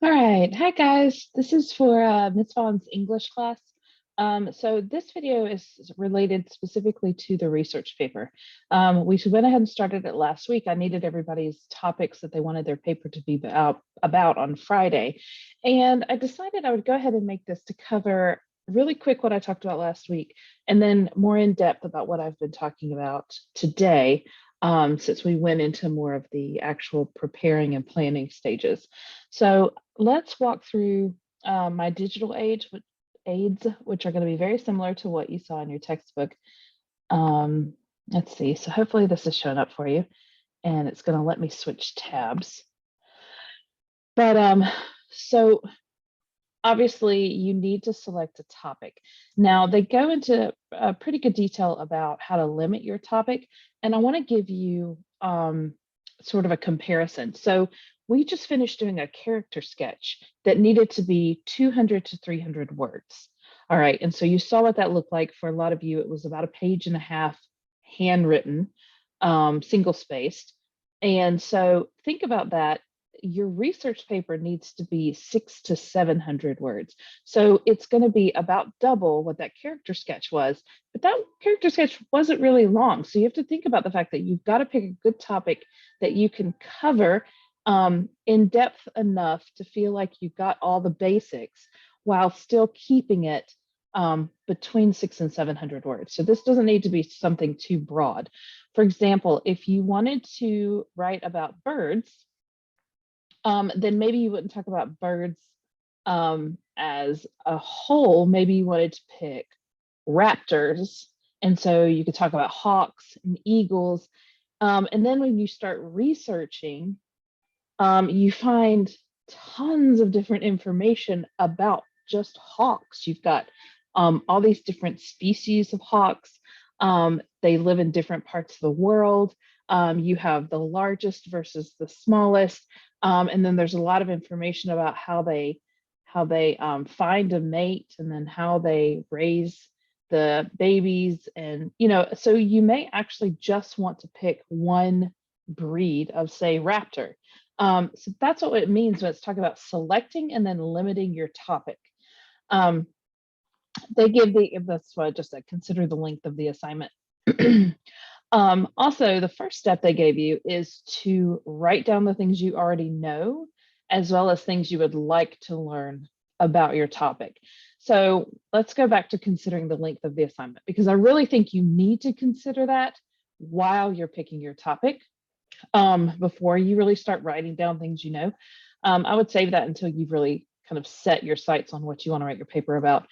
All right. Hi, guys. This is for Ms. Vaughn's English class. So this video is related specifically to the research paper. We went ahead and started it last week. I needed everybody's topics that they wanted their paper to be about on Friday. And I decided I would go ahead and make this to cover really quick what I talked about last week, and then more in depth about what I've been talking about today, since we went into more of the actual preparing and planning stages. So let's walk through my digital aids, which are going to be very similar to what you saw in your textbook. Let's see. So hopefully this is showing up for you, and it's going to let me switch tabs. But so obviously you need to select a topic. Now they go into pretty good detail about how to limit your topic, and I want to give you sort of a comparison. So we just finished doing a character sketch that needed to be 200 to 300 words. All right, and so you saw what that looked like. For a lot of you, it was about a page and a half, handwritten, single spaced. And so think about that. Your research paper needs to be 600 to 700 words. So it's going to be about double what that character sketch was, but that character sketch wasn't really long. So you have to think about the fact that you've got to pick a good topic that you can cover in depth enough to feel like you've got all the basics while still keeping it between 600 and 700 words. So this doesn't need to be something too broad. For example, if you wanted to write about birds, then maybe you wouldn't talk about birds as a whole. Maybe you wanted to pick raptors. And so you could talk about hawks and eagles. And then when you start researching, you find tons of different information about just hawks. You've got all these different species of hawks. They live in different parts of the world. You have the largest versus the smallest. And then there's a lot of information about how they find a mate, and then how they raise the babies. And, so you may actually just want to pick one breed of, say, raptor. So that's what it means when it's talking about selecting and then limiting your topic. They give that's why just consider the length of the assignment. Also, the first step they gave you is to write down the things you already know, as well as things you would like to learn about your topic. So let's go back to considering the length of the assignment, because I really think you need to consider that while you're picking your topic, before you really start writing down things you know. I would save that until you've really kind of set your sights on what you want to write your paper about.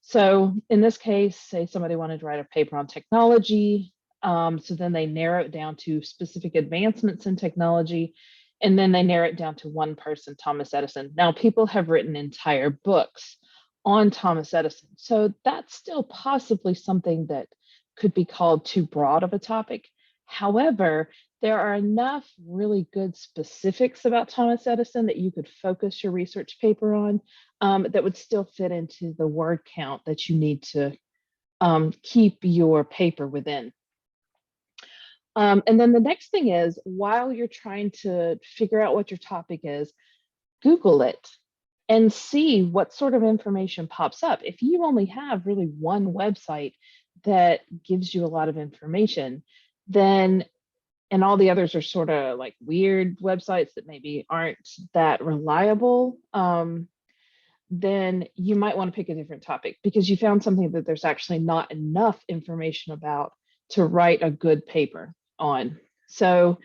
So in this case, say somebody wanted to write a paper on technology. So then they narrow it down to specific advancements in technology, and then they narrow it down to one person, Thomas Edison. Now, people have written entire books on Thomas Edison, so that's still possibly something that could be called too broad of a topic. However, there are enough really good specifics about Thomas Edison that you could focus your research paper on, that would still fit into the word count that you need to keep your paper within. And then the next thing is, while you're trying to figure out what your topic is, Google it and see what sort of information pops up. If you only have really one website that gives you a lot of information, then, and all the others are sort of like weird websites that maybe aren't that reliable, then you might want to pick a different topic, because you found something that there's actually not enough information about to write a good paper on. So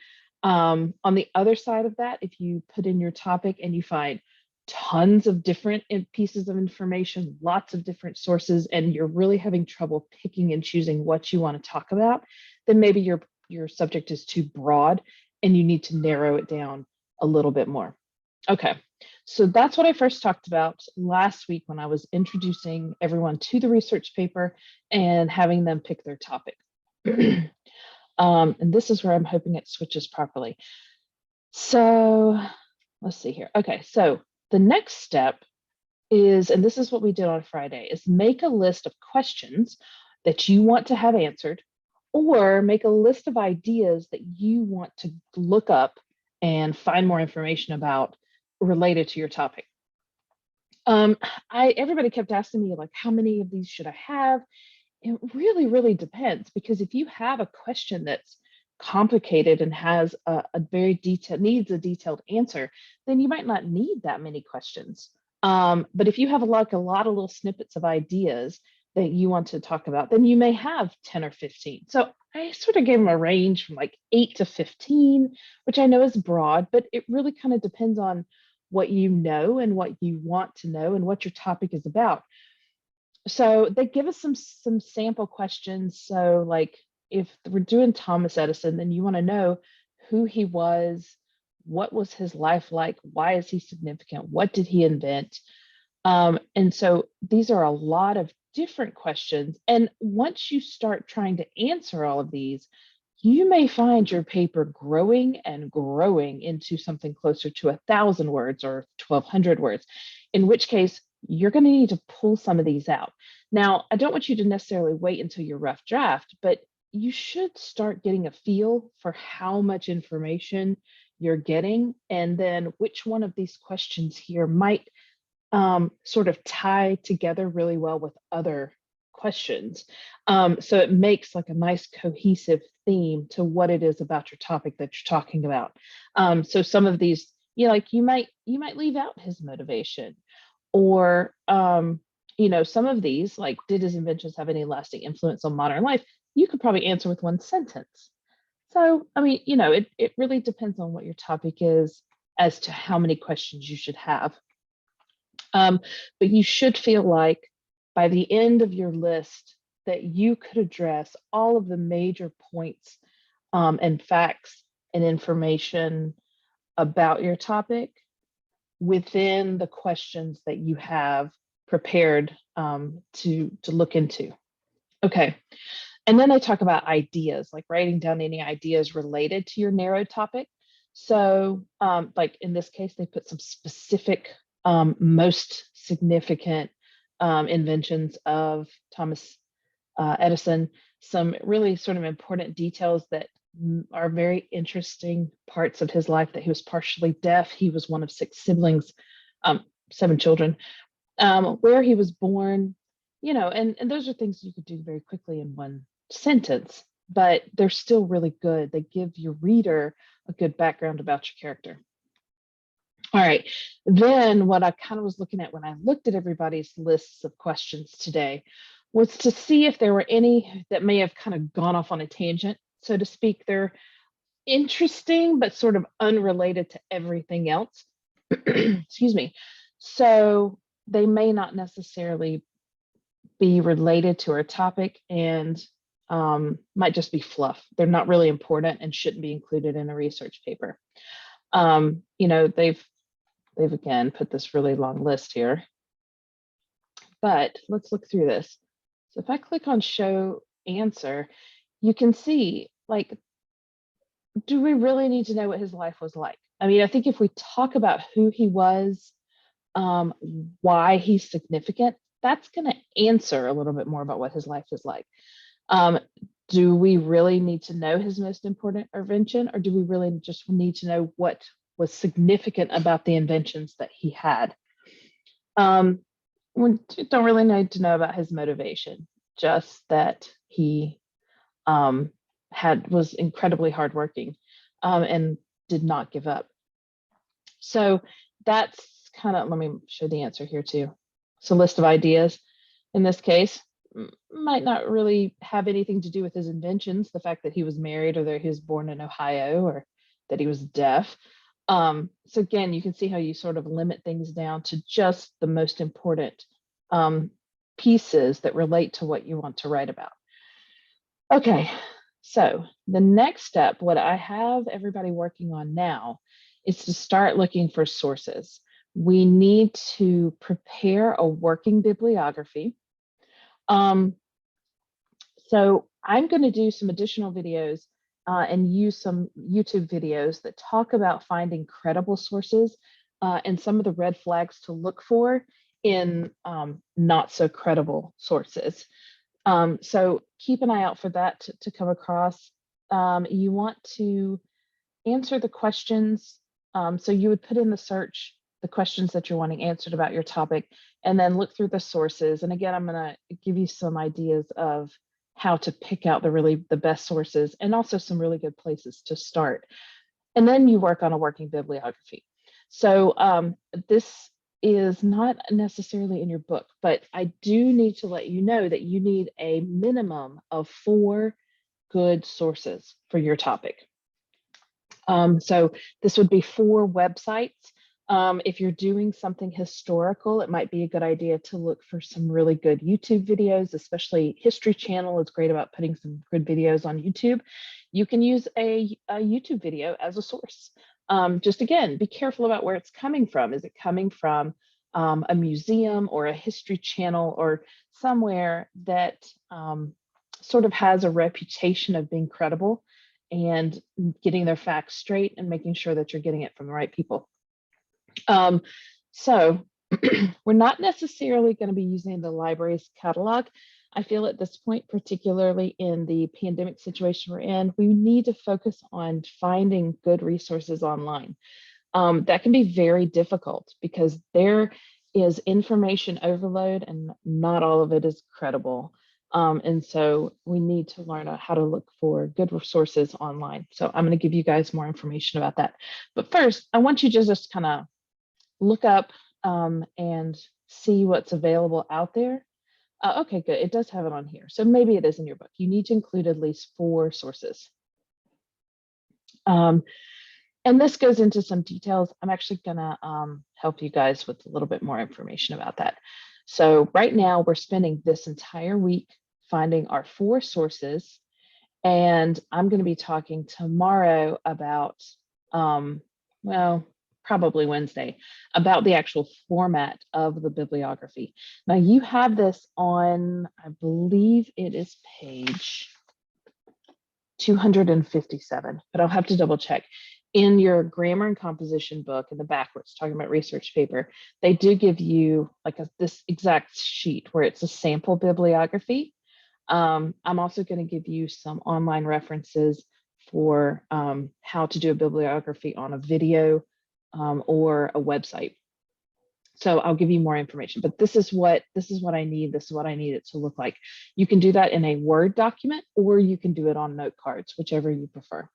on the other side of that, if you put in your topic and you find tons of different pieces of information, lots of different sources, and you're really having trouble picking and choosing what you want to talk about, then maybe your subject is too broad and you need to narrow it down a little bit more. Okay, so that's what I first talked about last week when I was introducing everyone to the research paper and having them pick their topic. And this is where I'm hoping it switches properly. So let's see here. Okay, so the next step is, and this is what we did on Friday, is make a list of questions that you want to have answered, or make a list of ideas that you want to look up and find more information about related to your topic. Um, everybody kept asking me, like, how many of these should I have? It really, really depends, because if you have a question that's complicated and has a very detailed, needs a detailed answer, then you might not need that many questions. But if you have a lot of little snippets of ideas that you want to talk about, then you may have 10 or 15. So I sort of gave them a range from like 8 to 15, which I know is broad, but it really kind of depends on what you know and what you want to know and what your topic is about. So they give us some sample questions. So like if we're doing Thomas Edison, then you want to know who he was, what was his life like, why is he significant, what did he invent? And so these are a lot of different questions. And once you start trying to answer all of these, you may find your paper growing and growing into something closer to 1,000 words or 1,200 words, in which case you're going to need to pull some of these out. Now, I don't want you to necessarily wait until your rough draft, but you should start getting a feel for how much information you're getting, and then which one of these questions here might sort of tie together really well with other questions. So it makes like a nice cohesive theme to what it is about your topic that you're talking about. So some of these, like you might leave out his motivation, or some of these, like, did his inventions have any lasting influence on modern life? You could probably answer with one sentence. So, I mean, it really depends on what your topic is as to how many questions you should have. But you should feel like by the end of your list that you could address all of the major points and facts and information about your topic within the questions that you have prepared to look into. Okay. And then I talk about ideas, like writing down any ideas related to your narrow topic. So, like in this case, they put some specific, most significant inventions of Thomas Edison, some really sort of important details that are very interesting parts of his life, that he was partially deaf. He was one of 6 siblings, 7 children, where he was born, and those are things you could do very quickly in one sentence, but they're still really good. They give your reader a good background about your character. All right. Then what I kind of was looking at when I looked at everybody's lists of questions today was to see if there were any that may have kind of gone off on a tangent, so to speak. They're interesting, but sort of unrelated to everything else. Excuse me. So they may not necessarily be related to our topic, and might just be fluff. They're not really important and shouldn't be included in a research paper. They've again put this really long list here, but let's look through this. So if I click on show answer, you can see, like, do we really need to know what his life was like? I mean, I think if we talk about who he was, why he's significant, that's going to answer a little bit more about what his life is like. Do we really need to know his most important invention, or do we really just need to know what was significant about the inventions that he had? We don't really need to know about his motivation, just that he was incredibly hardworking and did not give up. So that's kind of, let me show the answer here too. So list of ideas in this case might not really have anything to do with his inventions, the fact that he was married, or that he was born in Ohio, or that he was deaf. So again, you can see how you sort of limit things down to just the most important pieces that relate to what you want to write about. Okay, so the next step, what I have everybody working on now, is to start looking for sources. We need to prepare a working bibliography. So I'm going to do some additional videos and use some YouTube videos that talk about finding credible sources and some of the red flags to look for in not so credible sources. So keep an eye out for that to come across. You want to answer the questions. So you would put in the search, the questions that you're wanting answered about your topic, and then look through the sources. And again, I'm going to give you some ideas of how to pick out the best sources and also some really good places to start. And then you work on a working bibliography. So this is not necessarily in your book, but I do need to let you know that you need a minimum of 4 good sources for your topic. So this would be 4 websites. If you're doing something historical, it might be a good idea to look for some really good YouTube videos, especially History Channel is great about putting some good videos on YouTube. You can use a YouTube video as a source. Just again, be careful about where it's coming from. Is it coming from a museum or a History Channel or somewhere that sort of has a reputation of being credible and getting their facts straight and making sure that you're getting it from the right people? So we're not necessarily going to be using the library's catalog. I feel at this point, particularly in the pandemic situation we're in, we need to focus on finding good resources online. That can be very difficult because there is information overload and not all of it is credible. And so we need to learn how to look for good resources online. So I'm going to give you guys more information about that. But first, I want you to just kind of look up and see what's available out there. Okay, good. It does have it on here. So maybe it is in your book. You need to include at least 4 sources. And this goes into some details. I'm actually going to help you guys with a little bit more information about that. So right now we're spending this entire week finding our 4 sources. And I'm going to be talking tomorrow about, well, probably Wednesday, about the actual format of the bibliography. Now you have this on, I believe it is page 257, but I'll have to double check. In your grammar and composition book in the backwards, talking about research paper, they do give you like this exact sheet where it's a sample bibliography. I'm also going to give you some online references for how to do a bibliography on a video or a website. So I'll give you more information, but this is what I need. This is what I need it to look like. You can do that in a Word document, or you can do it on note cards, whichever you prefer.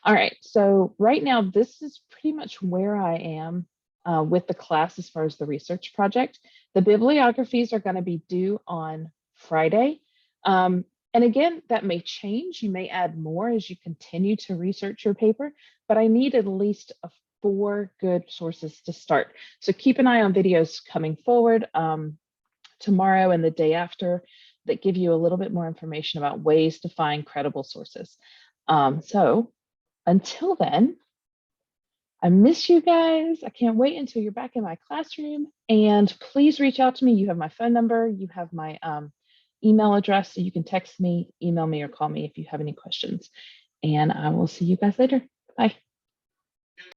All right, so right now, this is pretty much where I am with the class as far as the research project. The bibliographies are going to be due on Friday. And again, that may change. You may add more as you continue to research your paper, but I need at least 4 good sources to start. So keep an eye on videos coming forward tomorrow and the day after that give you a little bit more information about ways to find credible sources. So until then, I miss you guys. I can't wait until you're back in my classroom. And please reach out to me. You have my phone number. You have my email address. So you can text me, email me, or call me if you have any questions. And I will see you guys later. Bye.